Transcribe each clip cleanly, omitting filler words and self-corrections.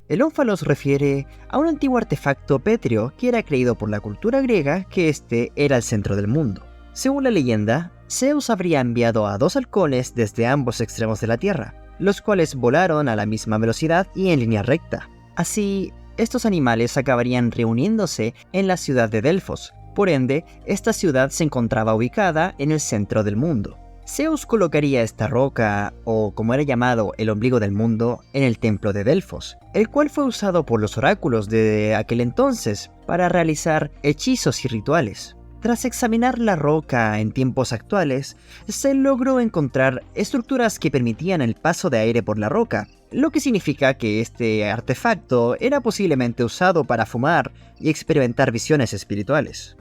El ónfalos refiere a un antiguo artefacto pétreo que era creído por la cultura griega que este era el centro del mundo. Según la leyenda, Zeus habría enviado a 2 halcones desde ambos extremos de la Tierra, los cuales volaron a la misma velocidad y en línea recta. Así, estos animales acabarían reuniéndose en la ciudad de Delfos. Por ende, esta ciudad se encontraba ubicada en el centro del mundo. Zeus colocaría esta roca, o como era llamado el ombligo del mundo, en el templo de Delfos, el cual fue usado por los oráculos de aquel entonces para realizar hechizos y rituales. Tras examinar la roca en tiempos actuales, se logró encontrar estructuras que permitían el paso de aire por la roca, lo que significa que este artefacto era posiblemente usado para fumar y experimentar visiones espirituales.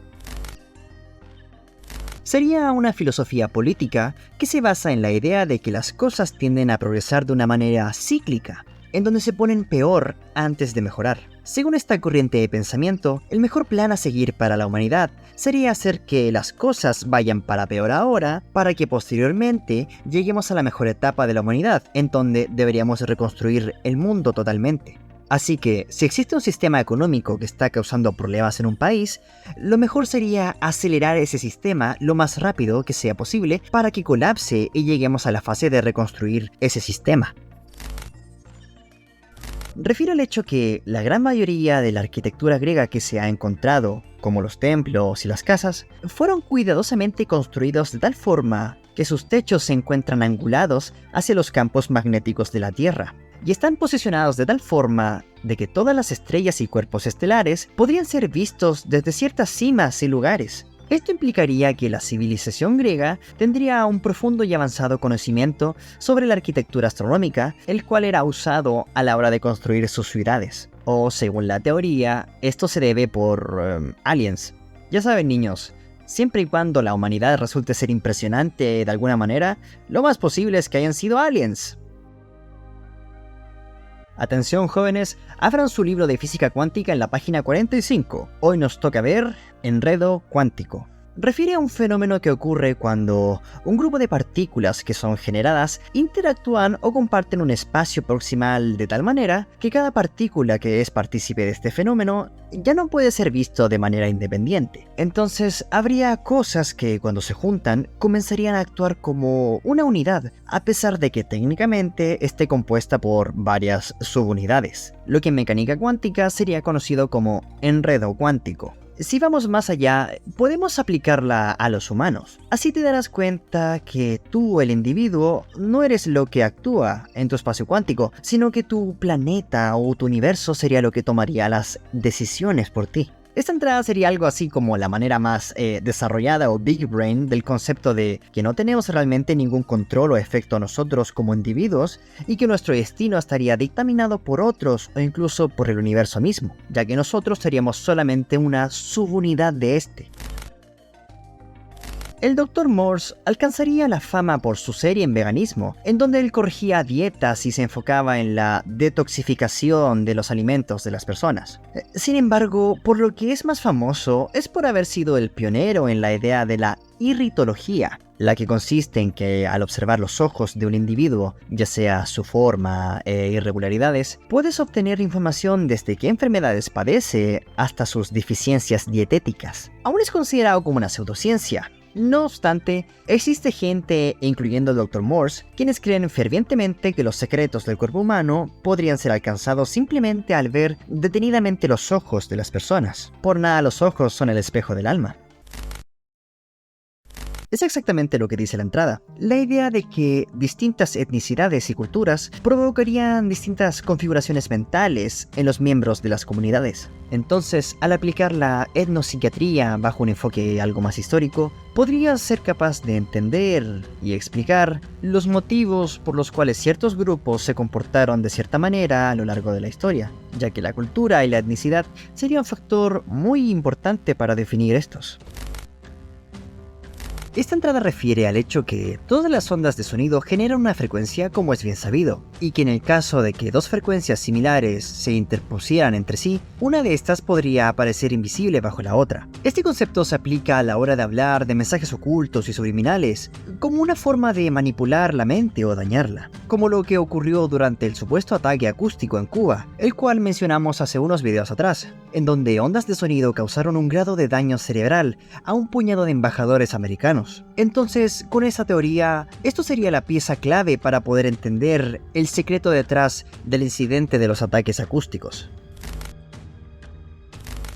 Sería una filosofía política que se basa en la idea de que las cosas tienden a progresar de una manera cíclica, en donde se ponen peor antes de mejorar. Según esta corriente de pensamiento, el mejor plan a seguir para la humanidad sería hacer que las cosas vayan para peor ahora, para que posteriormente lleguemos a la mejor etapa de la humanidad, en donde deberíamos reconstruir el mundo totalmente. Así que, si existe un sistema económico que está causando problemas en un país, lo mejor sería acelerar ese sistema lo más rápido que sea posible para que colapse y lleguemos a la fase de reconstruir ese sistema. Refiere al hecho que la gran mayoría de la arquitectura griega que se ha encontrado, como los templos y las casas, fueron cuidadosamente construidos de tal forma que sus techos se encuentran angulados hacia los campos magnéticos de la Tierra, y están posicionados de tal forma de que todas las estrellas y cuerpos estelares podrían ser vistos desde ciertas cimas y lugares. Esto implicaría que la civilización griega tendría un profundo y avanzado conocimiento sobre la arquitectura astronómica, el cual era usado a la hora de construir sus ciudades. O, según la teoría, esto se debe por aliens. Ya saben, niños, siempre y cuando la humanidad resulte ser impresionante de alguna manera, lo más posible es que hayan sido aliens. Atención jóvenes, abran su libro de física cuántica en la página 45. Hoy nos toca ver enredo cuántico. Refiere a un fenómeno que ocurre cuando un grupo de partículas que son generadas interactúan o comparten un espacio proximal de tal manera que cada partícula que es partícipe de este fenómeno ya no puede ser visto de manera independiente. Entonces habría cosas que cuando se juntan comenzarían a actuar como una unidad, a pesar de que técnicamente esté compuesta por varias subunidades, lo que en mecánica cuántica sería conocido como enredo cuántico. Si vamos más allá, podemos aplicarla a los humanos. Así te darás cuenta que tú, el individuo, no eres lo que actúa en tu espacio cuántico, sino que tu planeta o tu universo sería lo que tomaría las decisiones por ti. Esta entrada sería algo así como la manera más desarrollada o big brain del concepto de que no tenemos realmente ningún control o efecto nosotros como individuos y que nuestro destino estaría dictaminado por otros o incluso por el universo mismo, ya que nosotros seríamos solamente una subunidad de este. El Dr. Morse alcanzaría la fama por su serie en veganismo, en donde él corregía dietas y se enfocaba en la detoxificación de los alimentos de las personas. Sin embargo, por lo que es más famoso es por haber sido el pionero en la idea de la irritología, la que consiste en que al observar los ojos de un individuo, ya sea su forma e irregularidades, puedes obtener información desde qué enfermedades padece hasta sus deficiencias dietéticas. Aún es considerado como una pseudociencia. No obstante, existe gente, incluyendo el Dr. Morse, quienes creen fervientemente que los secretos del cuerpo humano podrían ser alcanzados simplemente al ver detenidamente los ojos de las personas. Por nada los ojos son el espejo del alma. Es exactamente lo que dice la entrada. La idea de que distintas etnicidades y culturas provocarían distintas configuraciones mentales en los miembros de las comunidades. Entonces, al aplicar la etnopsiquiatría bajo un enfoque algo más histórico, podrías ser capaz de entender y explicar los motivos por los cuales ciertos grupos se comportaron de cierta manera a lo largo de la historia, ya que la cultura y la etnicidad sería un factor muy importante para definir estos. Esta entrada refiere al hecho que todas las ondas de sonido generan una frecuencia como es bien sabido, y que en el caso de que dos frecuencias similares se interpusieran entre sí, una de estas podría aparecer invisible bajo la otra. Este concepto se aplica a la hora de hablar de mensajes ocultos y subliminales, como una forma de manipular la mente o dañarla, como lo que ocurrió durante el supuesto ataque acústico en Cuba, el cual mencionamos hace unos videos atrás, en donde ondas de sonido causaron un grado de daño cerebral a un puñado de embajadores americanos. Entonces, con esa teoría, esto sería la pieza clave para poder entender el secreto detrás del incidente de los ataques acústicos.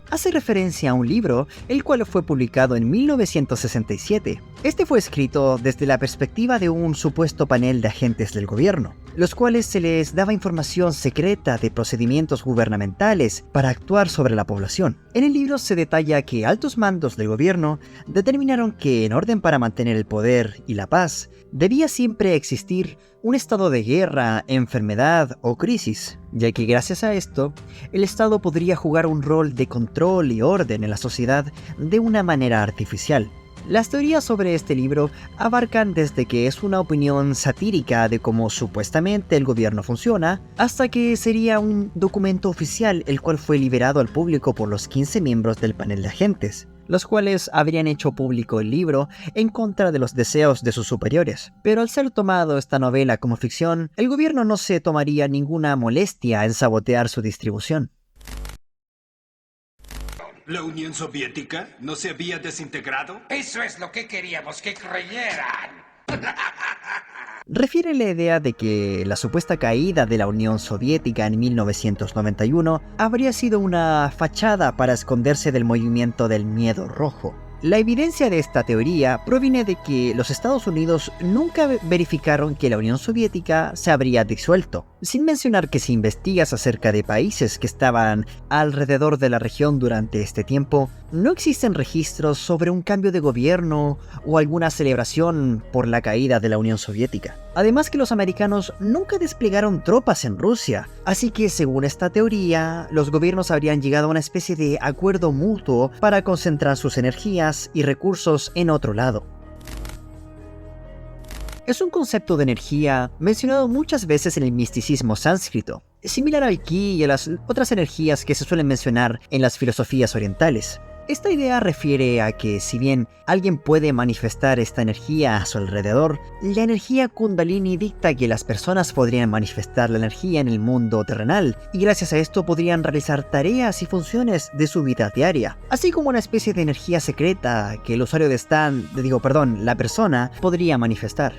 Hace referencia a un libro, el cual fue publicado en 1967. Este fue escrito desde la perspectiva de un supuesto panel de agentes del gobierno, los cuales se les daba información secreta de procedimientos gubernamentales para actuar sobre la población. En el libro se detalla que altos mandos del gobierno determinaron que en orden para mantener el poder y la paz, debía siempre existir un estado de guerra, enfermedad o crisis, ya que gracias a esto, el Estado podría jugar un rol de control y orden en la sociedad de una manera artificial. Las teorías sobre este libro abarcan desde que es una opinión satírica de cómo supuestamente el gobierno funciona, hasta que sería un documento oficial el cual fue liberado al público por los 15 miembros del panel de agentes, los cuales habrían hecho público el libro en contra de los deseos de sus superiores. Pero al ser tomado esta novela como ficción, el gobierno no se tomaría ninguna molestia en sabotear su distribución. ¿La Unión Soviética no se había desintegrado? Eso es lo que queríamos que creyeran. Refiere la idea de que la supuesta caída de la Unión Soviética en 1991 habría sido una fachada para esconderse del movimiento del miedo rojo. La evidencia de esta teoría proviene de que los Estados Unidos nunca verificaron que la Unión Soviética se habría disuelto, sin mencionar que si investigas acerca de países que estaban alrededor de la región durante este tiempo, no existen registros sobre un cambio de gobierno o alguna celebración por la caída de la Unión Soviética. Además que los americanos nunca desplegaron tropas en Rusia, así que según esta teoría, los gobiernos habrían llegado a una especie de acuerdo mutuo para concentrar sus energías y recursos en otro lado. Es un concepto de energía mencionado muchas veces en el misticismo sánscrito, similar al ki y a las otras energías que se suelen mencionar en las filosofías orientales. Esta idea refiere a que si bien alguien puede manifestar esta energía a su alrededor, la energía Kundalini dicta que las personas podrían manifestar la energía en el mundo terrenal y gracias a esto podrían realizar tareas y funciones de su vida diaria, así como una especie de energía secreta que el usuario la persona podría manifestar.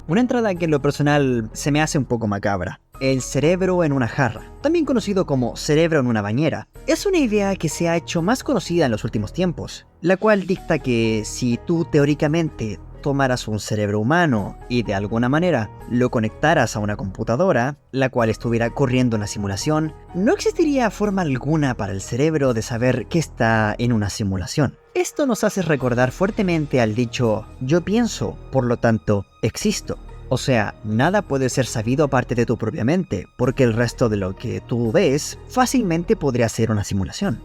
Una entrada que en lo personal se me hace un poco macabra. El cerebro en una jarra, también conocido como cerebro en una bañera, es una idea que se ha hecho más conocida en los últimos tiempos, la cual dicta que si tú teóricamente tomaras un cerebro humano y de alguna manera lo conectaras a una computadora, la cual estuviera corriendo una simulación, no existiría forma alguna para el cerebro de saber que está en una simulación. Esto nos hace recordar fuertemente al dicho "yo pienso, por lo tanto, existo". O sea, nada puede ser sabido aparte de tu propia mente, porque el resto de lo que tú ves fácilmente podría ser una simulación.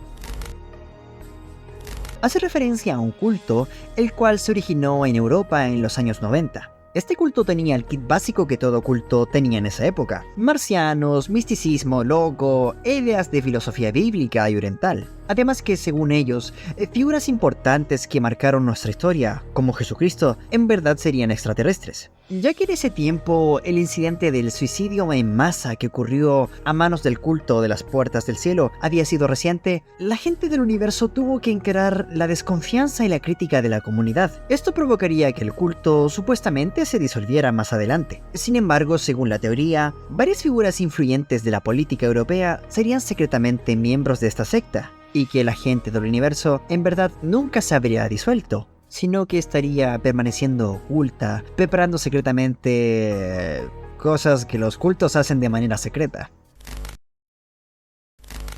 Hace referencia a un culto, el cual se originó en Europa en los años 90. Este culto tenía el kit básico que todo culto tenía en esa época: marcianos, misticismo, loco, ideas de filosofía bíblica y oriental. Además que, según ellos, figuras importantes que marcaron nuestra historia, como Jesucristo, en verdad serían extraterrestres. Ya que en ese tiempo el incidente del suicidio en masa que ocurrió a manos del culto de las puertas del cielo había sido reciente, la gente del universo tuvo que encarar la desconfianza y la crítica de la comunidad. Esto provocaría que el culto supuestamente se disolviera más adelante. Sin embargo, según la teoría, varias figuras influyentes de la política europea serían secretamente miembros de esta secta, y que la gente del universo en verdad nunca se habría disuelto, sino que estaría permaneciendo oculta, preparando secretamente cosas que los cultos hacen de manera secreta.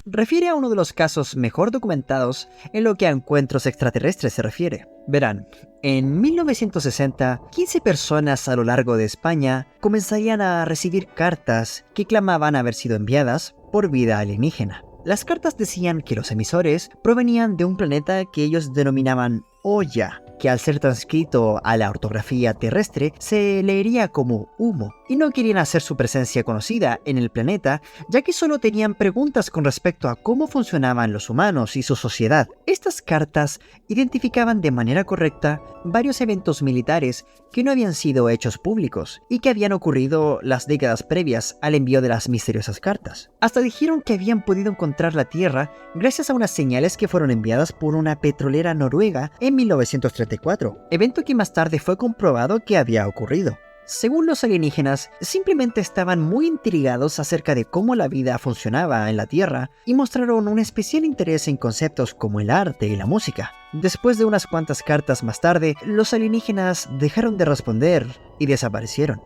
Refiere a uno de los casos mejor documentados en lo que a encuentros extraterrestres se refiere. Verán, en 1960, 15 personas a lo largo de España comenzarían a recibir cartas que clamaban haber sido enviadas por vida alienígena. Las cartas decían que los emisores provenían de un planeta que ellos denominaban Olla, que al ser transcrito a la ortografía terrestre se leería como humo, y no querían hacer su presencia conocida en el planeta, ya que solo tenían preguntas con respecto a cómo funcionaban los humanos y su sociedad. Estas cartas identificaban de manera correcta varios eventos militares que no habían sido hechos públicos y que habían ocurrido las décadas previas al envío de las misteriosas cartas. Hasta dijeron que habían podido encontrar la Tierra gracias a unas señales que fueron enviadas por una petrolera noruega en 1934, evento que más tarde fue comprobado que había ocurrido. Según los alienígenas, simplemente estaban muy intrigados acerca de cómo la vida funcionaba en la Tierra y mostraron un especial interés en conceptos como el arte y la música. Después de unas cuantas cartas más tarde, los alienígenas dejaron de responder y desaparecieron.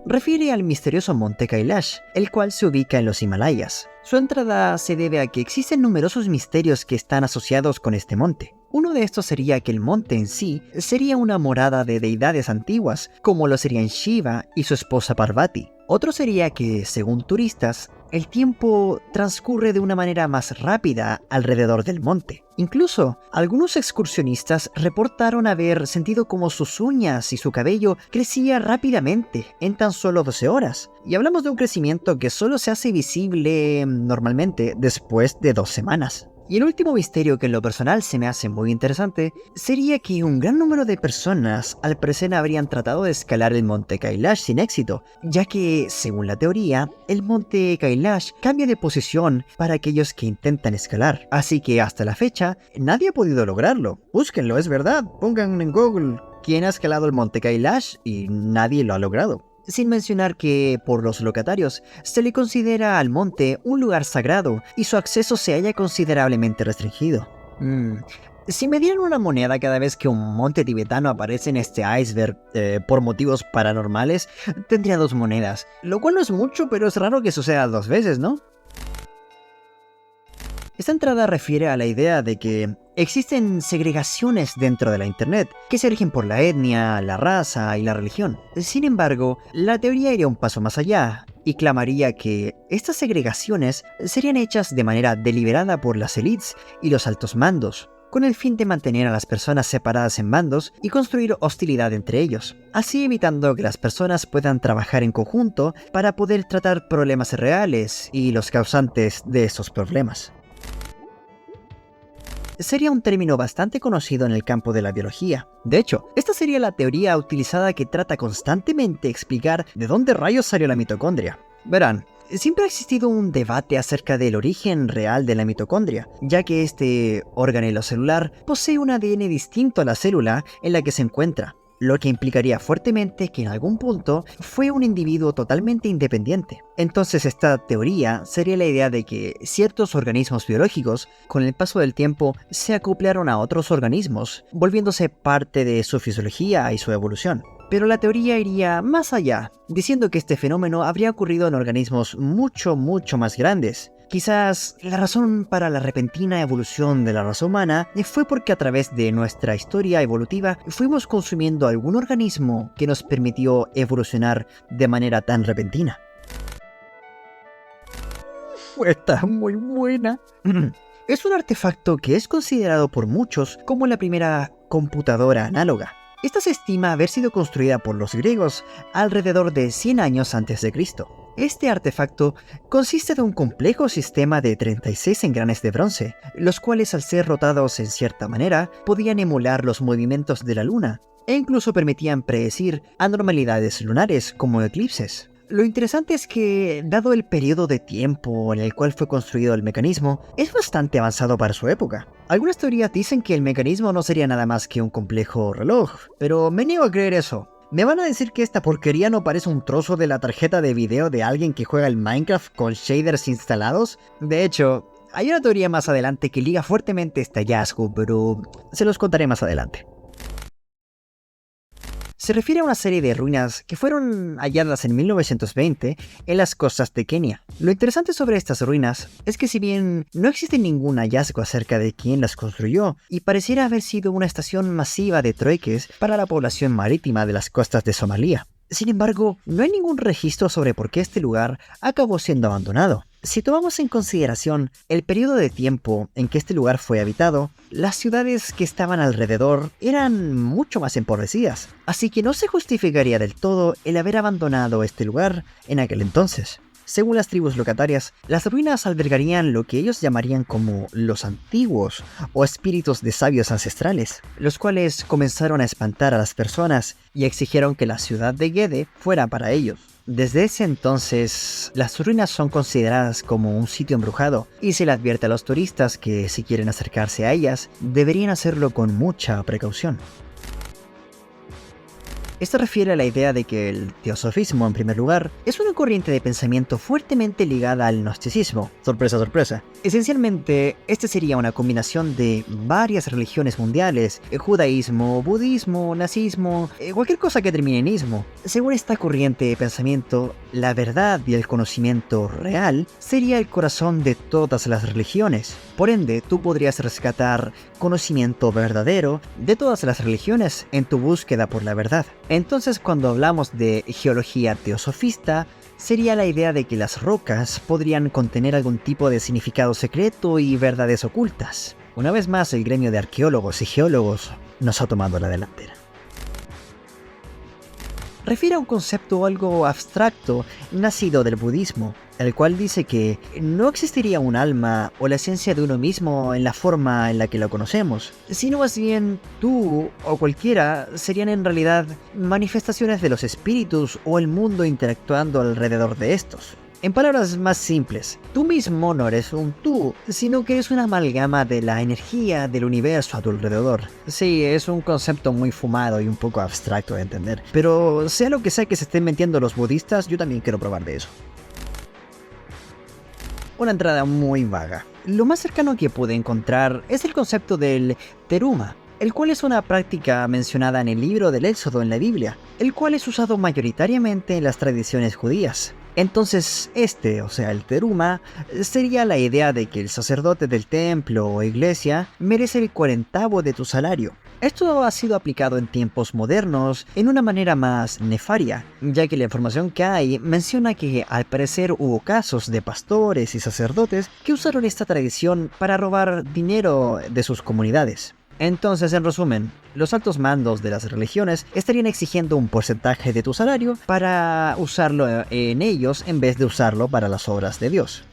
Refiere al misterioso monte Kailash, el cual se ubica en los Himalayas. Su entrada se debe a que existen numerosos misterios que están asociados con este monte. Uno de estos sería que el monte en sí sería una morada de deidades antiguas, como lo serían Shiva y su esposa Parvati. Otro sería que, según turistas, el tiempo transcurre de una manera más rápida alrededor del monte. Incluso, algunos excursionistas reportaron haber sentido como sus uñas y su cabello crecía rápidamente en tan solo 12 horas. Y hablamos de un crecimiento que solo se hace visible normalmente después de 2 semanas. Y el último misterio que en lo personal se me hace muy interesante sería que un gran número de personas al parecer habrían tratado de escalar el monte Kailash sin éxito, ya que, según la teoría, el monte Kailash cambia de posición para aquellos que intentan escalar. Así que hasta la fecha, nadie ha podido lograrlo. Búsquenlo, es verdad. Pongan en Google quién ha escalado el monte Kailash y nadie lo ha logrado. Sin mencionar que, por los locatarios, se le considera al monte un lugar sagrado y su acceso se halla considerablemente restringido. Si me dieran una moneda cada vez que un monte tibetano aparece en este iceberg por motivos paranormales, tendría 2 monedas, lo cual no es mucho, pero es raro que suceda 2 veces, ¿no? Esta entrada refiere a la idea de que existen segregaciones dentro de la Internet que se rigen por la etnia, la raza y la religión. Sin embargo, la teoría iría un paso más allá y clamaría que estas segregaciones serían hechas de manera deliberada por las élites y los altos mandos, con el fin de mantener a las personas separadas en bandos y construir hostilidad entre ellos, así evitando que las personas puedan trabajar en conjunto para poder tratar problemas reales y los causantes de esos problemas. Sería un término bastante conocido en el campo de la biología. De hecho, esta sería la teoría utilizada que trata constantemente de explicar de dónde rayos salió la mitocondria. Verán, siempre ha existido un debate acerca del origen real de la mitocondria, ya que este órgano celular posee un ADN distinto a la célula en la que se encuentra, lo que implicaría fuertemente que en algún punto fue un individuo totalmente independiente. Entonces esta teoría sería la idea de que ciertos organismos biológicos con el paso del tiempo se acoplaron a otros organismos, volviéndose parte de su fisiología y su evolución. Pero la teoría iría más allá, diciendo que este fenómeno habría ocurrido en organismos mucho más grandes. Quizás la razón para la repentina evolución de la raza humana fue porque a través de nuestra historia evolutiva fuimos consumiendo algún organismo que nos permitió evolucionar de manera tan repentina. Está muy buena. Es un artefacto que es considerado por muchos como la primera computadora análoga. Esta se estima haber sido construida por los griegos alrededor de 100 años antes de Cristo. Este artefacto consiste de un complejo sistema de 36 engranes de bronce, los cuales al ser rotados en cierta manera podían emular los movimientos de la luna e incluso permitían predecir anormalidades lunares como eclipses. Lo interesante es que, dado el periodo de tiempo en el cual fue construido el mecanismo, es bastante avanzado para su época. Algunas teorías dicen que el mecanismo no sería nada más que un complejo reloj, pero me niego a creer eso. ¿Me van a decir que esta porquería no parece un trozo de la tarjeta de video de alguien que juega el Minecraft con shaders instalados? De hecho, hay una teoría más adelante que liga fuertemente este hallazgo, pero se los contaré más adelante. Se refiere a una serie de ruinas que fueron halladas en 1920 en las costas de Kenia. Lo interesante sobre estas ruinas es que si bien no existe ningún hallazgo acerca de quién las construyó, y pareciera haber sido una estación masiva de trueques para la población marítima de las costas de Somalia. Sin embargo, no hay ningún registro sobre por qué este lugar acabó siendo abandonado. Si tomamos en consideración el periodo de tiempo en que este lugar fue habitado, las ciudades que estaban alrededor eran mucho más empobrecidas, así que no se justificaría del todo el haber abandonado este lugar en aquel entonces. Según las tribus locatarias, las ruinas albergarían lo que ellos llamarían como los antiguos o espíritus de sabios ancestrales, los cuales comenzaron a espantar a las personas y exigieron que la ciudad de Gede fuera para ellos. Desde ese entonces, las ruinas son consideradas como un sitio embrujado y se le advierte a los turistas que si quieren acercarse a ellas, deberían hacerlo con mucha precaución. Esto refiere a la idea de que el teosofismo, en primer lugar, es una corriente de pensamiento fuertemente ligada al gnosticismo. Sorpresa, sorpresa. Esencialmente, este sería una combinación de varias religiones mundiales, judaísmo, budismo, nazismo, cualquier cosa que termine en ismo. Según esta corriente de pensamiento, la verdad y el conocimiento real sería el corazón de todas las religiones. Por ende, tú podrías rescatar conocimiento verdadero de todas las religiones en tu búsqueda por la verdad. Entonces, cuando hablamos de geología teosofista, sería la idea de que las rocas podrían contener algún tipo de significado secreto y verdades ocultas. Una vez más, el gremio de arqueólogos y geólogos nos ha tomado la delantera. Refiere a un concepto algo abstracto nacido del budismo, el cual dice que no existiría un alma o la esencia de uno mismo en la forma en la que lo conocemos, sino más bien tú o cualquiera serían en realidad manifestaciones de los espíritus o el mundo interactuando alrededor de estos. En palabras más simples, tú mismo no eres un tú, sino que eres una amalgama de la energía del universo a tu alrededor. Sí, es un concepto muy fumado y un poco abstracto de entender, pero sea lo que sea que se estén metiendo los budistas, yo también quiero probar de eso. Una entrada muy vaga. Lo más cercano que pude encontrar es el concepto del teruma, el cual es una práctica mencionada en el libro del Éxodo en la Biblia, el cual es usado mayoritariamente en las tradiciones judías. Entonces, el teruma, sería la idea de que el sacerdote del templo o iglesia merece el 40avo de tu salario. Esto ha sido aplicado en tiempos modernos en una manera más nefaria, ya que la información que hay menciona que al parecer hubo casos de pastores y sacerdotes que usaron esta tradición para robar dinero de sus comunidades. Entonces, en resumen, los altos mandos de las religiones estarían exigiendo un porcentaje de tu salario para usarlo en ellos en vez de usarlo para las obras de Dios.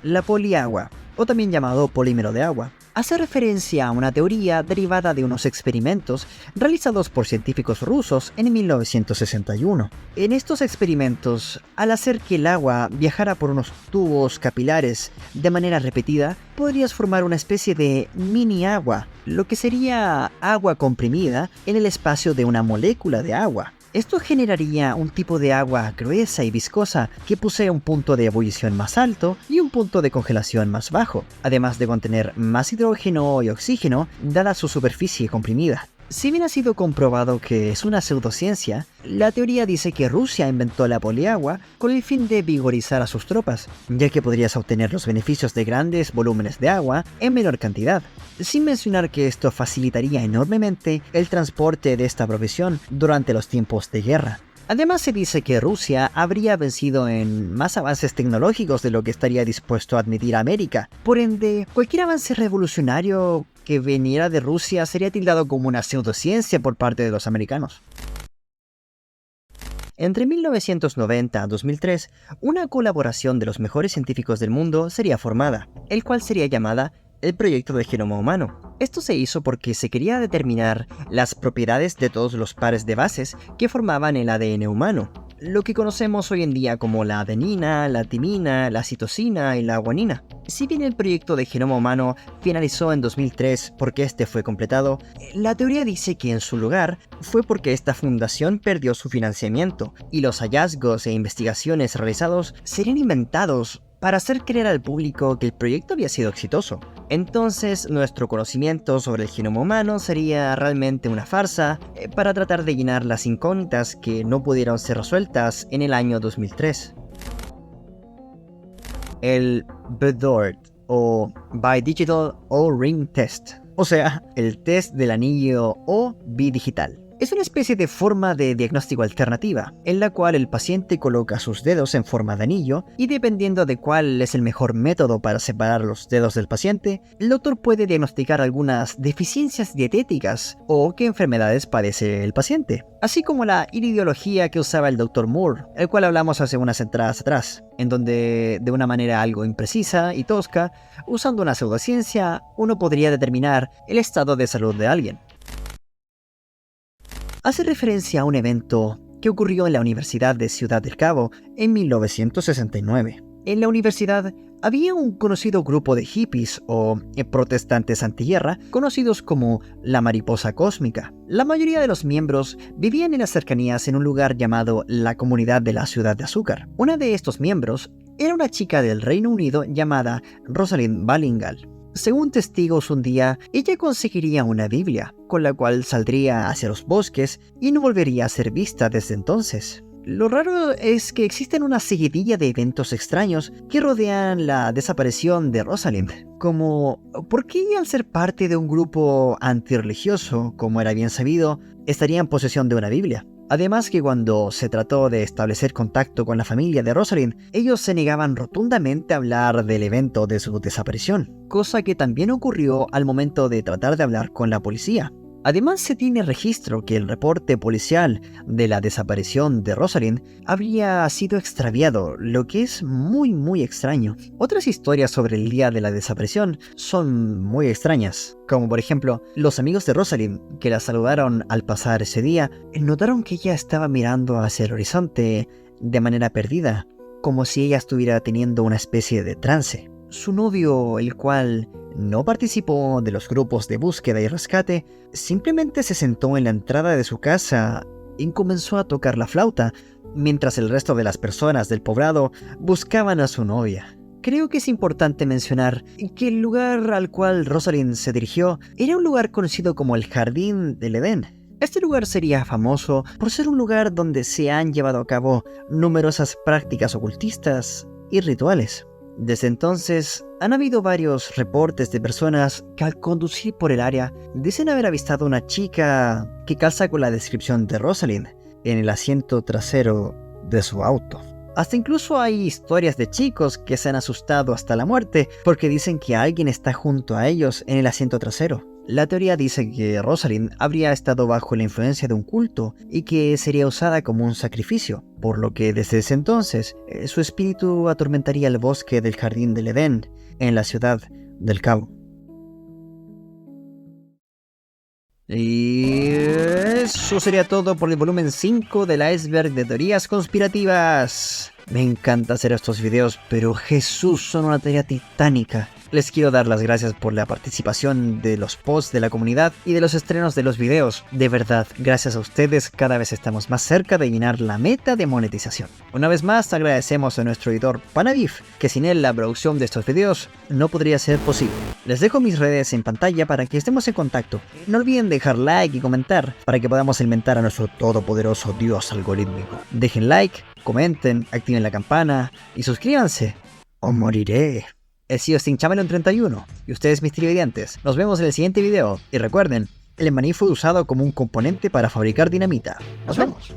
La poliagua, o también llamado polímero de agua, hace referencia a una teoría derivada de unos experimentos realizados por científicos rusos en 1961. En estos experimentos, al hacer que el agua viajara por unos tubos capilares de manera repetida, podrías formar una especie de mini agua, lo que sería agua comprimida en el espacio de una molécula de agua. Esto generaría un tipo de agua gruesa y viscosa que posee un punto de ebullición más alto y un punto de congelación más bajo, además de contener más hidrógeno y oxígeno dada su superficie comprimida. Si bien ha sido comprobado que es una pseudociencia, la teoría dice que Rusia inventó la poliagua con el fin de vigorizar a sus tropas, ya que podrías obtener los beneficios de grandes volúmenes de agua en menor cantidad, sin mencionar que esto facilitaría enormemente el transporte de esta provisión durante los tiempos de guerra. Además se dice que Rusia habría vencido en más avances tecnológicos de lo que estaría dispuesto a admitir América. Por ende, cualquier avance revolucionario que viniera de Rusia sería tildado como una pseudociencia por parte de los americanos. Entre 1990 a 2003, una colaboración de los mejores científicos del mundo sería formada, el cual sería llamada el Proyecto del Genoma Humano. Esto se hizo porque se quería determinar las propiedades de todos los pares de bases que formaban el ADN humano, lo que conocemos hoy en día como la adenina, la timina, la citosina y la guanina. Si bien el proyecto de genoma humano finalizó en 2003 porque este fue completado, la teoría dice que en su lugar fue porque esta fundación perdió su financiamiento y los hallazgos e investigaciones realizados serían inventados para hacer creer al público que el proyecto había sido exitoso. Entonces, nuestro conocimiento sobre el genoma humano sería realmente una farsa para tratar de llenar las incógnitas que no pudieron ser resueltas en el año 2003. El BDORT, o Bidigital O-Ring Test, o sea, el test del anillo O bidigital. Es una especie de forma de diagnóstico alternativa, en la cual el paciente coloca sus dedos en forma de anillo y dependiendo de cuál es el mejor método para separar los dedos del paciente, el doctor puede diagnosticar algunas deficiencias dietéticas o qué enfermedades padece el paciente, así como la ideología que usaba el Dr. Moore, el cual hablamos hace unas entradas atrás, en donde de una manera algo imprecisa y tosca, usando una pseudociencia, uno podría determinar el estado de salud de alguien. Hace referencia a un evento que ocurrió en la Universidad de Ciudad del Cabo en 1969. En la universidad había un conocido grupo de hippies o protestantes antiguerra conocidos como la Mariposa Cósmica. La mayoría de los miembros vivían en las cercanías en un lugar llamado la Comunidad de la Ciudad de Azúcar. Una de estos miembros era una chica del Reino Unido llamada Rosalind Ballingall. Según testigos, un día ella conseguiría una Biblia, con la cual saldría hacia los bosques y no volvería a ser vista desde entonces. Lo raro es que existen una seguidilla de eventos extraños que rodean la desaparición de Rosalind, como ¿por qué ella, al ser parte de un grupo antirreligioso, como era bien sabido, estaría en posesión de una Biblia? Además que cuando se trató de establecer contacto con la familia de Rosalind, ellos se negaban rotundamente a hablar del evento de su desaparición, cosa que también ocurrió al momento de tratar de hablar con la policía. Además, se tiene registro que el reporte policial de la desaparición de Rosalind habría sido extraviado, lo que es muy extraño. Otras historias sobre el día de la desaparición son muy extrañas, como por ejemplo, los amigos de Rosalind, que la saludaron al pasar ese día, notaron que ella estaba mirando hacia el horizonte de manera perdida, como si ella estuviera teniendo una especie de trance. Su novio, el cual no participó de los grupos de búsqueda y rescate, simplemente se sentó en la entrada de su casa y comenzó a tocar la flauta, mientras el resto de las personas del poblado buscaban a su novia. Creo que es importante mencionar que el lugar al cual Rosalind se dirigió era un lugar conocido como el Jardín del Edén. Este lugar sería famoso por ser un lugar donde se han llevado a cabo numerosas prácticas ocultistas y rituales. Desde entonces, han habido varios reportes de personas que al conducir por el área dicen haber avistado a una chica que calza con la descripción de Rosalind en el asiento trasero de su auto. Hasta incluso hay historias de chicos que se han asustado hasta la muerte porque dicen que alguien está junto a ellos en el asiento trasero. La teoría dice que Rosalind habría estado bajo la influencia de un culto y que sería usada como un sacrificio, por lo que desde ese entonces su espíritu atormentaría el bosque del Jardín del Edén en la Ciudad del Cabo. Y eso sería todo por el volumen 5 del iceberg de teorías conspirativas. Me encanta hacer estos videos, pero Jesús, son una tarea titánica. Les quiero dar las gracias por la participación de los posts de la comunidad y de los estrenos de los videos. De verdad, gracias a ustedes cada vez estamos más cerca de llenar la meta de monetización. Una vez más agradecemos a nuestro editor Panavif, que sin él la producción de estos videos no podría ser posible. Les dejo mis redes en pantalla para que estemos en contacto. No olviden dejar like y comentar para que podamos alimentar a nuestro todopoderoso Dios algorítmico. Dejen like, comenten, activen la campana y suscríbanse o moriré. He sido StingChameleon31 y ustedes mis televidentes. Nos vemos en el siguiente video y recuerden, el maní fue usado como un componente para fabricar dinamita. ¡Nos vemos!